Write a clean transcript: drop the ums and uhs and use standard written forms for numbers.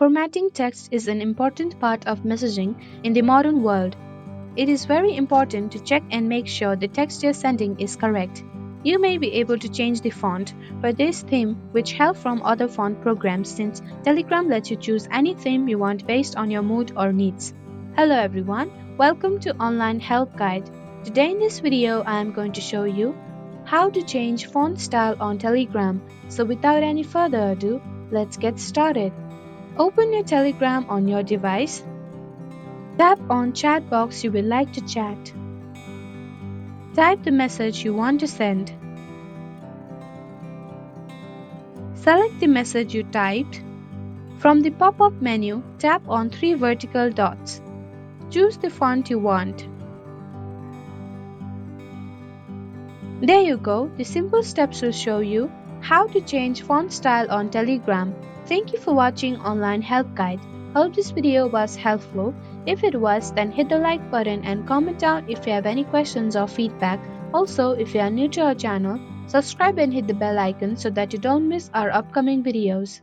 Formatting text is an important part of messaging in the modern world. It is very important to check and make sure the text you're sending is correct. You may be able to change the font for this theme, which help from other font programs since Telegram lets you choose any theme you want based on your mood or needs. Hello everyone, welcome to Online Help Guide. Today in this video I am going to show you how to change font style on Telegram. So without any further ado, let's get started. Open your Telegram on your device. Tap on chat box you would like to chat. Type the message you want to send. Select the message you typed. From the pop-up menu, tap on 3 vertical dots. Choose the font you want. There you go, the simple steps will show you how to change font style on Telegram. Thank you for watching Online Help Guide. Hope this video was helpful. If it was, then hit the like button and comment down if you have any questions or feedback. Also, if you are new to our channel, subscribe and hit the bell icon so that you don't miss our upcoming videos.